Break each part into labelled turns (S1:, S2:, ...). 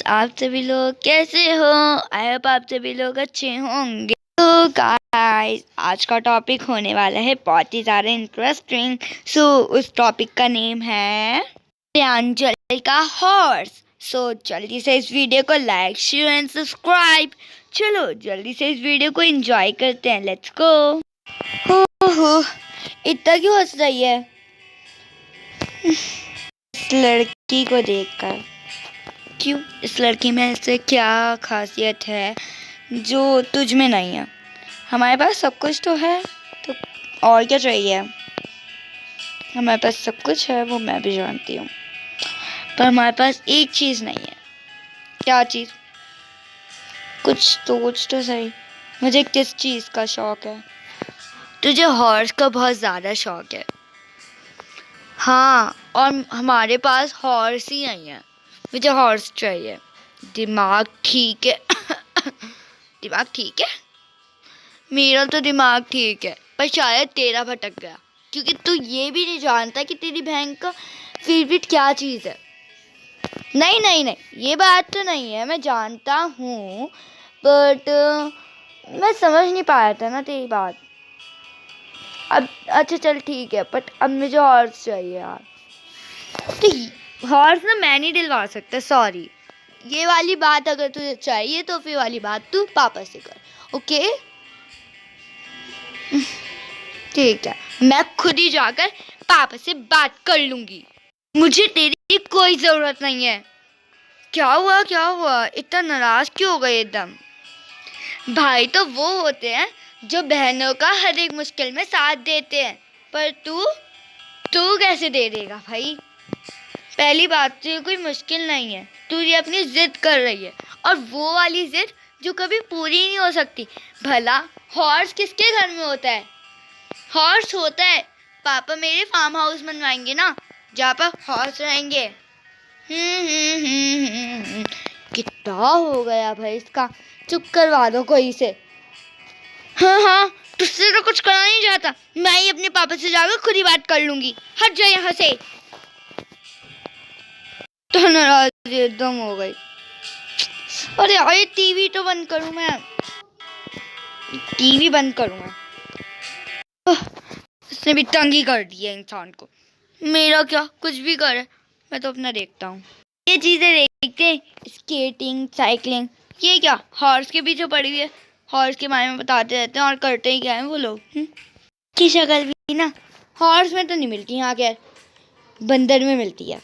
S1: आप सभी लोग कैसे हो? आई होप आप सभी लोग अच्छे होंगे। तो गाइस, आज का टॉपिक होने वाला है बहुत ही ज़्यादा इंटरेस्टिंग। उस टॉपिक का नेम है प्रांजल का हॉर्स। जल्दी से इस वीडियो को लाइक शेयर एंड सब्सक्राइब। चलो जल्दी से इस वीडियो को एंजॉय करते हैं। Let's go. हो इतना क्यों हंस रही है इस लड़की को देखकर? क्यों? इस लड़की में ऐसे क्या खासियत है जो तुझ में नहीं है? हमारे पास सब कुछ तो है, तो और क्या चाहिए? हमारे पास सब कुछ है, वो मैं भी जानती हूँ, पर हमारे पास एक चीज़ नहीं है। क्या चीज़? कुछ सोच तो सही। मुझे किस चीज़ का शौक है? तुझे हॉर्स का बहुत ज़्यादा शौक है। हाँ, और हमारे पास हॉर्स ही नहीं है। मुझे हॉर्स चाहिए। दिमाग ठीक है? दिमाग ठीक है? मेरा तो दिमाग ठीक है, पर शायद तेरा भटक गया, क्योंकि तू ये भी नहीं जानता कि तेरी बहन का फेवरेट क्या चीज़ है। नहीं नहीं नहीं, ये बात तो नहीं है, मैं जानता हूँ, बट मैं समझ नहीं पाया था ना तेरी बात। अब अच्छा चल ठीक है, बट अब मुझे हॉर्स चाहिए यार। तो हॉर्स ना मैं नहीं दिलवा सकता, सॉरी। ये वाली बात अगर तुझे चाहिए तो फिर वाली बात तू पापा से कर, ओके? ठीक है, मैं खुद ही जाकर पापा से बात कर लूंगी। मुझे तेरी कोई जरूरत नहीं है। क्या हुआ क्या हुआ? इतना नाराज क्यों हो गए एकदम? भाई तो वो होते हैं जो बहनों का हर एक मुश्किल में साथ देते हैं, पर तू कैसे दे देगा भाई? पहली बात तो ये कोई मुश्किल नहीं है, तू ये अपनी जिद कर रही है, और वो वाली जिद जो कभी पूरी नहीं हो सकती। भला हॉर्स किसके घर में होता है? हॉर्स होता है पापा मेरे फार्म हाउस बनवाएंगे ना, जहाँ पर हॉर्स रहेंगे। कितना हो गया भाई इसका, चुप करवा दो कोई से। हाँ हाँ, तुझसे तो कुछ करना नहीं चाहता, मैं ही अपने पापा से जाकर खुद ही बात कर लूंगी। हट जा यहाँ से। तो नाराज एकदम हो गई। अरे अरे, टीवी तो बंद करूँ मैं? टीवी बंद करूँ मैं? उसने भी तंग ही कर दिया इंसान को। मेरा क्या, कुछ भी करे, मैं तो अपना देखता हूँ। ये चीज़ें देखते हैं, स्केटिंग, साइकिलिंग, ये क्या हॉर्स के पीछे पड़ी हुई है? हॉर्स के बारे में बताते रहते हैं और करते ही क्या है वो लोग। की शक्ल भी ना हॉर्स में तो नहीं मिलती, यहाँ क्या बंदर में मिलती है।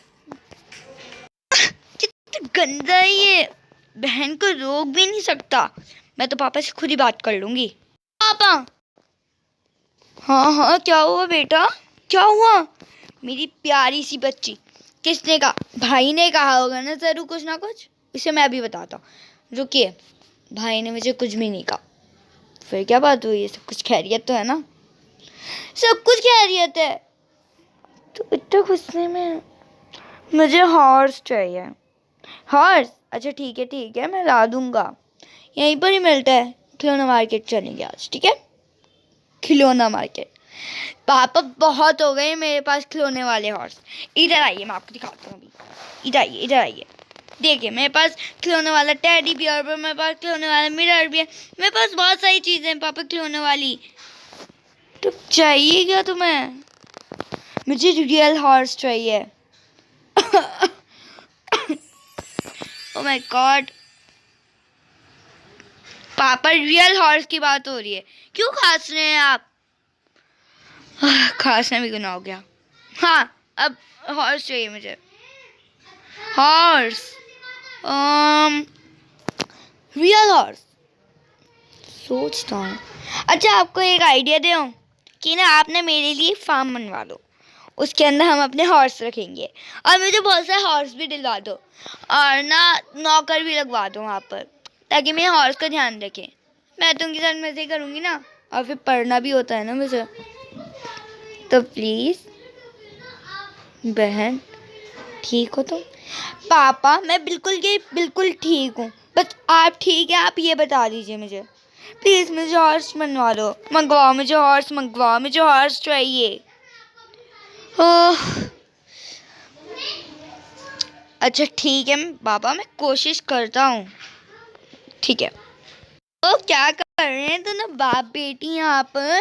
S1: कितना गंदा है ये, बहन को रोक भी नहीं सकता। मैं तो पापा से खुद ही बात कर लूंगी। पापा। हाँ हाँ, क्या हुआ बेटा? क्या हुआ? मेरी प्यारी सी बच्ची। किसने कहा? भाई ने कहा होगा ना जरूर कुछ ना कुछ। इसे मैं अभी बताता हूँ, रुकिए। भाई ने मुझे कुछ भी नहीं कहा। फिर क्या बात हुई? सब कुछ खैरियत तो है ना? सब कुछ खैरियत है। तो इतना गुस्से में? मुझे हॉर्स चाहिए। हॉर्स? अच्छा ठीक है, मैं ला दूंगा। यहीं पर ही मिलता है, खिलौना मार्केट चलेंगे आज, ठीक है? खिलौना मार्केट। पापा बहुत हो गए मेरे पास खिलौने वाले हॉर्स। इधर आइए, मैं आपको दिखाता हूँ अभी। इधर आइए। देखिए, मेरे पास खिलौने वाला टेडी बियर भी है, मेरे पास खिलौने वाला मिरर भी है, मेरे पास बहुत सारी चीज़ें हैं पापा खिलौने वाली। तो चाहिए क्या तुम्हें? मुझे रियल हॉर्स चाहिए। ओह माय गॉड, पापा रियल हॉर्स की बात हो रही है, क्यों खांस रहे हैं आप? खांसना भी गुनाह हो गया। हाँ, अब हॉर्स चाहिए मुझे। Horse, real horse. सोचता हूँ। अच्छा, आपको एक आइडिया दूँ कि ना आप ना मेरे लिए फार्म बनवा दो, उसके अंदर हम अपने हॉर्स रखेंगे, और मुझे बहुत सारे हॉर्स भी दिलवा दो, और ना नौकर भी लगवा दो वहाँ पर, ताकि मेरे हॉर्स का ध्यान रखें। मैं तो उनके साथ मज़े करूँगी ना, और फिर पढ़ना भी होता है ना मुझे। तो प्लीज़ बहन, ठीक हो तुम? पापा मैं बिल्कुल ठीक हूँ, बस आप ठीक है? आप ये बता दीजिए मुझे प्लीज़। मुझे हॉर्स बनवा दो, मंगवाओ मुझे हॉर्स, मंगवाओ मुझे हॉर्स चाहिए। ओह, अच्छा ठीक है पापा, मैं कोशिश करता हूँ। ठीक है। तो क्या कर रहे हैं दोनों बाप बेटी यहाँ पर?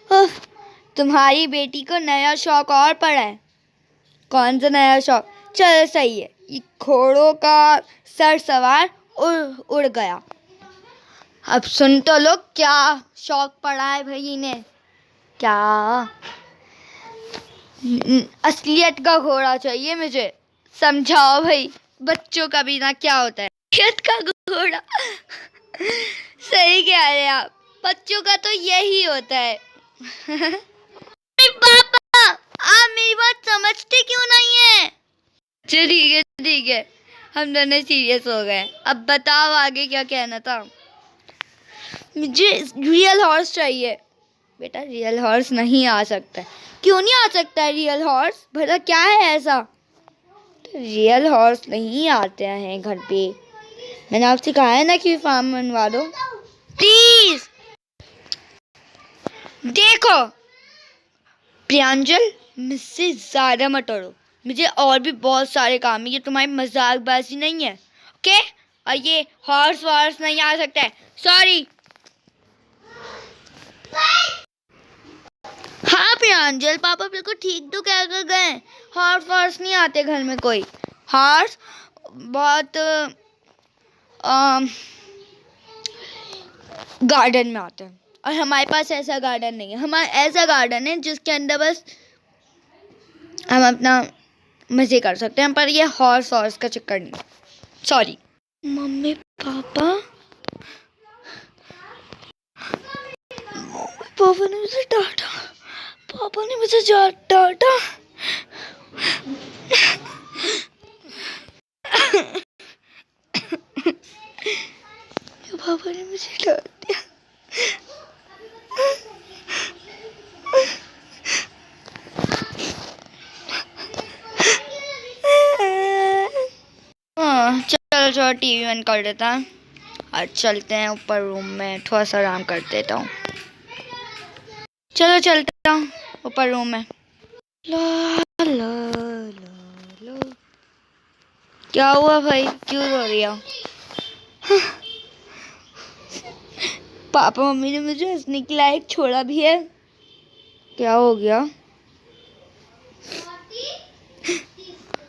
S1: उफ, तुम्हारी बेटी को नया शौक और पड़ा है। कौन सा नया शौक? चलो सही है, ये घोड़ों का सर सवार उड़ गया। अब सुन तो लो, क्या शौक पड़ा है भाई इन्हें। क्या? असलियत का घोड़ा चाहिए मुझे। समझाओ भाई, बच्चों का भी ना क्या होता है असलियत का घोड़ा। सही कह रहे हैं आप, बच्चों का तो यही होता है। पापा, आप मेरी बात समझते क्यों नहीं है? चल ठीक है, हम दोनों सीरियस हो गए। अब बताओ आगे क्या कहना था। मुझे रियल हॉर्स चाहिए। बेटा रियल हॉर्स नहीं आ सकता। क्यों नहीं आ सकता है रियल हॉर्स? भला क्या है ऐसा? तो रियल हॉर्स नहीं आते हैं घर पे। मैंने आपसे कहा है ना कि फार्म बनवा दो प्लीज। देखो प्रियांजल, मुझसे ज्यादा मत डरो। मुझे और भी बहुत सारे काम है, ये तुम्हारी मजाकबाजी नहीं है। ओके? और ये हॉर्स वॉर्स नहीं आ सकता है। सॉरी। हाँ प्रियांजल, पापा बिल्कुल ठीक तो कह कर गए। हॉर्स वॉर्स नहीं आते घर में कोई। हॉर्स बहुत गार्डन में आते हैं, और हमारे पास ऐसा गार्डन नहीं है। हमारा ऐसा गार्डन है जिसके अंदर बस हम अपना मजे कर सकते हैं, पर ये हॉर्स वॉर्स का चक्कर नहीं। सॉरी। मम्मी पापा, पापा ने मुझे डांटा। पापा ने मुझे डांटा। पापा ने मुझे डांट दिया। चलो चलो टीवी बंद कर देता हूँ और चलते हैं ऊपर रूम में, थोड़ा सा आराम कर देता हूँ। चलो चलता हूँ ऊपर रूम में। ला ला ला ला। क्या हुआ भाई, क्यों रो रही हो? पापा मम्मी ने मुझे हंसने के लायक छोड़ा भी है। क्या हो गया?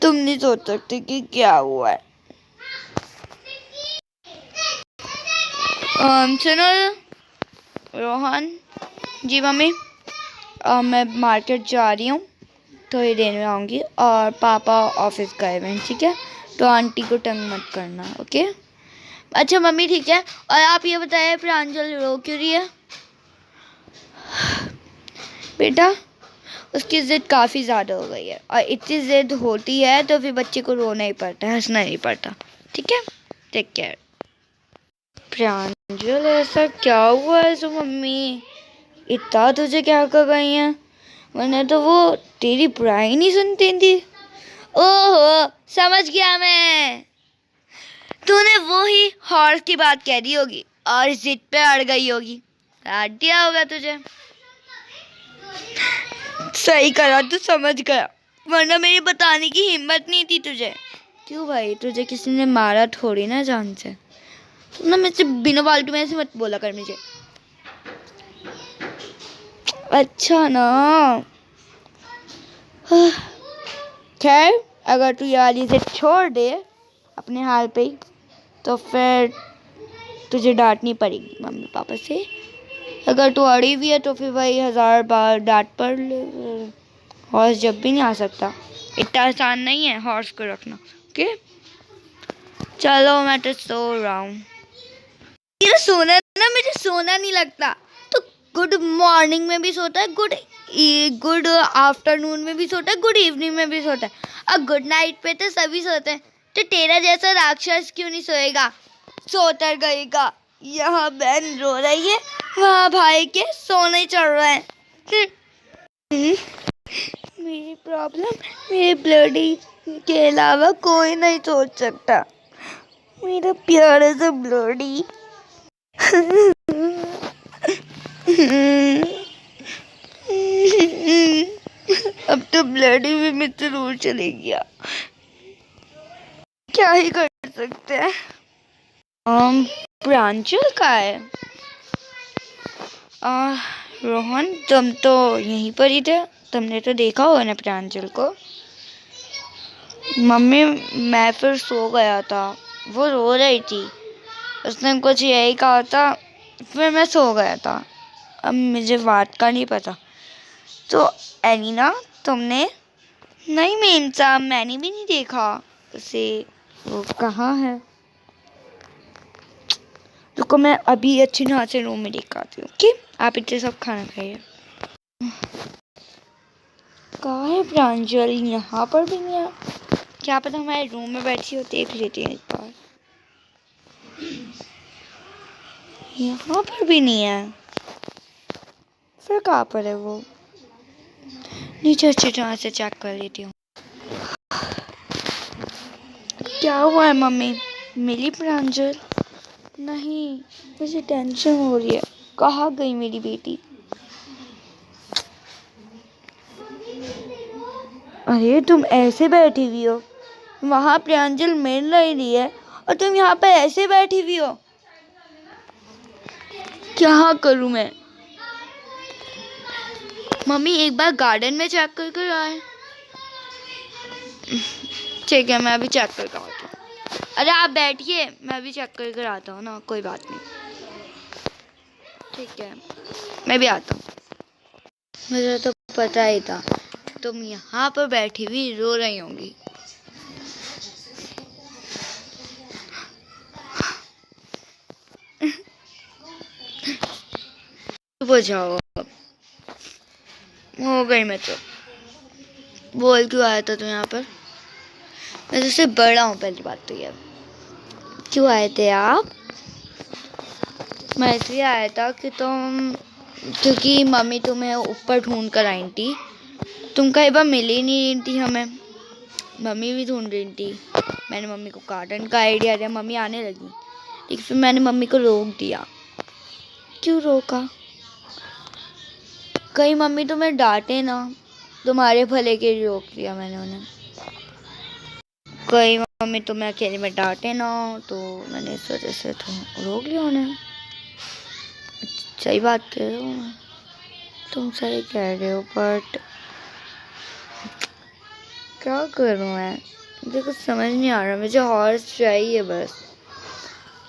S1: तुम नहीं सोच सकते कि क्या हुआ है। सुनो रोहन जी, मम्मी मैं मार्केट जा रही हूँ, थोड़ी देर में आऊँगी, और पापा ऑफिस गए हुए हैं। ठीक है? तो आंटी को तंग मत करना। ओके? अच्छा मम्मी ठीक है। और आप ये बताइए प्रांजल रो क्यों रही है? बेटा उसकी ज़िद काफ़ी ज़्यादा हो गई है, और इतनी ज़िद होती है तो फिर बच्चे को रोना ही पड़ता है, हंसना नहीं पड़ता। ठीक है? Take care. प्रांजल ऐसा क्या हुआ है जो मम्मी इतना तुझे क्या कर गई हैं? वरना तो वो तेरी बुराई नहीं सुनती थी। ओहो समझ गया मैं, तूने वो ही हॉर्स की बात कह दी होगी और जिद पे अड़ गई होगी, डांट दिया होगा तुझे। सही करा, तू समझ गया, वरना मेरी बताने की हिम्मत नहीं थी तुझे। क्यों भाई, तुझे किसी ने मारा थोड़ी ना जान से। तू ना मुझसे बिना फालतू में ऐसे मत बोला कर मुझे। अच्छा ना, खैर अगर तू ये वाली से छोड़ दे अपने हाल पे ही, तो फिर तुझे डांटनी पड़ेगी मम्मी पापा से। अगर तू अड़ी हुई है तो फिर वही 1000 बार डांट पड़ ले। हॉर्स जब भी नहीं आ सकता, इतना आसान नहीं है हॉर्स को रखना। ओके चलो मैं तो सो रहा हूँ। ये सोना ना, मुझे सोना नहीं लगता। तो गुड मॉर्निंग में भी सोता है, गुड आफ्टरनून में भी सोता है, गुड इवनिंग में भी सोता है, और गुड नाइट पे तो सभी सोते हैं। तो तेरा जैसा राक्षस क्यों नहीं सोएगा? सोता गएगा। यहाँ बहन रो रही है, वहाँ भाई के सोने चढ़ रहे हैं। मेरी प्रॉब्लम मेरे ब्लडी के अलावा कोई नहीं सोच सकता। मेरा प्यारा सा ब्लडी। अब तो ब्लडी भी मुझसे दूर चले गया। क्या ही कर सकते हैं। प्रांजल का है। रोहन, तुम तो यहीं पर ही थे, तुमने तो देखा होगा ना प्रांजल को। मम्मी, मैं फिर सो गया था, वो रो रही थी, उसने कुछ यही कहा था, फिर मैं सो गया था। अब मुझे बात का नहीं पता। तो एलिना, तुमने? नहीं मेम साहब, मैंने भी नहीं देखा उसे। वो कहाँ है? रुको, मैं अभी अच्छी तरह से रूम में देख आती हूँ। कि आप इतने सब खाना खाइए। कहाँ है प्रांजल? यहाँ पर भी नहीं है। क्या पता हमारे रूम में बैठी हो, देख लेती हैं एक बार। यहाँ पर भी नहीं है। फिर कहाँ पर है वो? नीचे अच्छी तरह से चेक कर लेती हूँ। क्या हुआ है मम्मी? मिली प्रांजल? नहीं, मुझे टेंशन हो रही है। कहाँ गई मेरी बेटी? अरे तुम ऐसे बैठी हुई हो, वहाँ प्रांजल मिल रही है और तुम यहाँ पे ऐसे बैठी हुई हो। क्या करूँ मैं? मम्मी, एक बार गार्डन में चेक कर आए। ठीक है, मैं अभी चेक करके आता हूँ। अरे आप बैठिए, मैं अभी चेक कर आता हूँ ना, कोई बात नहीं। ठीक है, मैं भी आता हूँ। मुझे तो पता ही था तुम यहाँ पर बैठी हुई रो रही होंगी। चुप हो जाओ, हो गई मैं तो। बोल क्यों आया था तुम यहाँ पर? मैं तुझसे बड़ा हूँ, पहली बात तो ये। क्यों आए थे आप? मैं इसलिए आया था कि क्योंकि मम्मी तुम्हें ऊपर ढूंढ कर आई थी। तुम कहीं बार मिल ही नहीं थी हमें। मम्मी भी ढूंढ रही थी। मैंने मम्मी को गार्डन का आइडिया दिया, मम्मी आने लगी, लेकिन फिर मैंने मम्मी को रोक दिया। क्यों रोका? कहीं मम्मी तुम्हें डांटे ना, तुम्हारे भले के लिए रोक दिया मैंने उन्हें। कहीं मम्मी तुम्हें अकेले में डांटे ना, तो मैंने इस वजह से तो रोक लिया उन्हें। सही बात कह रहे हो, तुम सही कह रहे हो, बट क्या करूँ मैं? मुझे कुछ समझ नहीं आ रहा। मुझे हॉर्स चाहिए बस।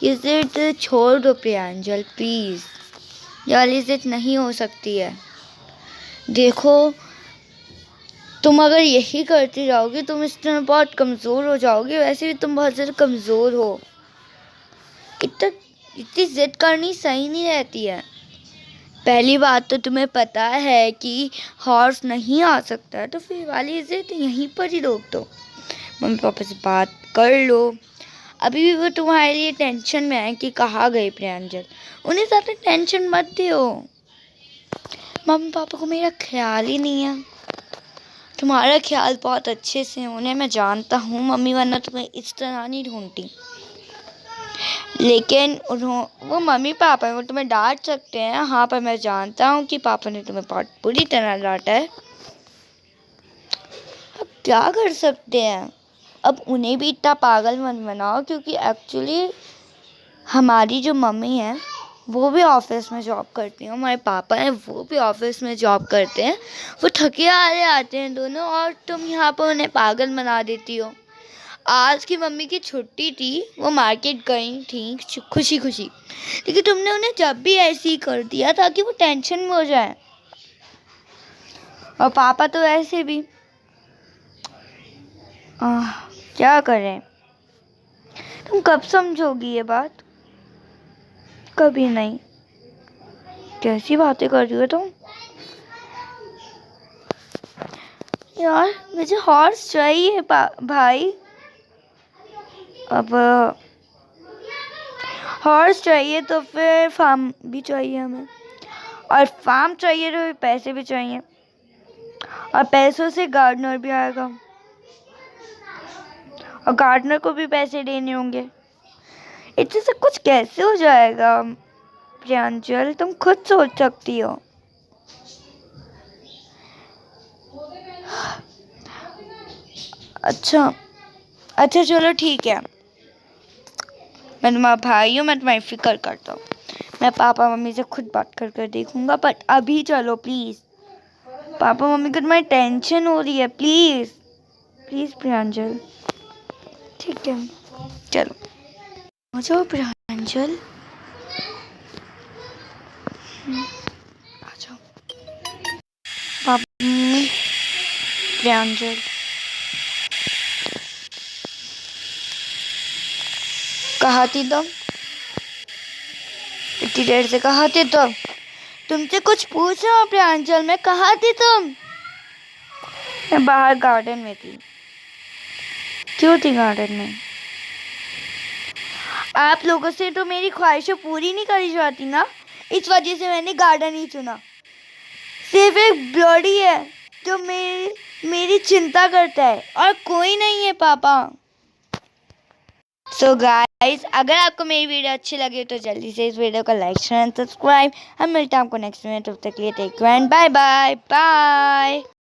S1: ये जिद छोड़ दो प्रांजल, प्लीज़। ये वाली जिद नहीं हो सकती है। देखो, तुम अगर यही करती जाओगी, तुम इस तरह बहुत कमज़ोर हो जाओगी। वैसे भी तुम बहुत ज़्यादा कमज़ोर हो। इतनी जिद करनी सही नहीं रहती है। पहली बात तो तुम्हें पता है कि हॉर्स नहीं आ सकता है, तो फिर वाली जिद यहीं पर ही रोक दो। मम्मी पापा से बात कर लो। अभी भी वो तुम्हारे लिए टेंशन में है कि कहाँ गई प्रांजल। उन्हें ज़्यादा टेंशन मत दो। मम्मी पापा को मेरा ख्याल ही नहीं है। तुम्हारा ख्याल बहुत अच्छे से है, उन्हें मैं जानता हूँ मम्मी, वरना तुम्हें इस तरह नहीं ढूंढती। लेकिन वो मम्मी पापा हैं, वो तुम्हें डांट सकते हैं। हाँ, पर मैं जानता हूँ कि पापा ने तुम्हें बहुत बुरी तरह डांटा है। अब क्या कर सकते हैं? अब उन्हें भी इतना पागल मत बनाओ, क्योंकि एक्चुअली हमारी जो मम्मी है वो भी ऑफिस में जॉब करती हैं, हमारे पापा हैं वो भी ऑफिस में जॉब करते हैं। वो थके हारे आते हैं दोनों, और तुम यहाँ पर उन्हें पागल बना देती हो। आज की मम्मी की छुट्टी थी, वो मार्केट गई थी खुशी खुशी, लेकिन तुमने उन्हें जब भी ऐसे ही कर दिया ताकि वो टेंशन में हो जाए। और पापा तो ऐसे भी। क्या करें? तुम कब समझोगी ये बात? कभी नहीं। कैसी बातें कर रही हो तुम? यार, मुझे हॉर्स चाहिए भाई। अब हॉर्स चाहिए तो फिर फार्म भी चाहिए हमें, और फार्म चाहिए तो पैसे भी चाहिए, और पैसों से गार्डनर भी आएगा, और गार्डनर को भी पैसे देने होंगे। इतने सब कुछ कैसे हो जाएगा प्रांजल? तुम खुद सोच सकती हो। अच्छा, अच्छा चलो ठीक है, मैं तुम्हारा भाई हूँ, मैं तुम्हारी फिक्र करता हूँ। मैं पापा मम्मी से खुद बात कर कर देखूंगा, बट अभी चलो प्लीज़। पापा मम्मी को तुम्हारी टेंशन हो रही है, प्लीज़ प्लीज़ प्रांजल। ठीक है चलो आ जाओ प्रांजल, आ जाओ। पापा मम्मी, प्रांजल, कहाँ थी तुम? इतनी देर से कहाँ थी तुम? तुमसे कुछ पूछ रहा हूँ प्रांजल, मैं कहाँ थी तुम? मैं बाहर गार्डन में थी। क्यों थी गार्डन में? आप लोगों से तो मेरी ख्वाहिशें पूरी नहीं करी जाती ना, इस वजह से मैंने गार्डन ही चुना। सिर्फ एक ब्लडी है जो मेरी चिंता करता है, और कोई नहीं है पापा। सो गाइस, अगर आपको मेरी वीडियो अच्छी लगी तो जल्दी से इस वीडियो को लाइक शेयर एंड सब्सक्राइब। हम मिलते हैं आपको नेक्स्ट में, तब तक के लिए take care and bye bye bye.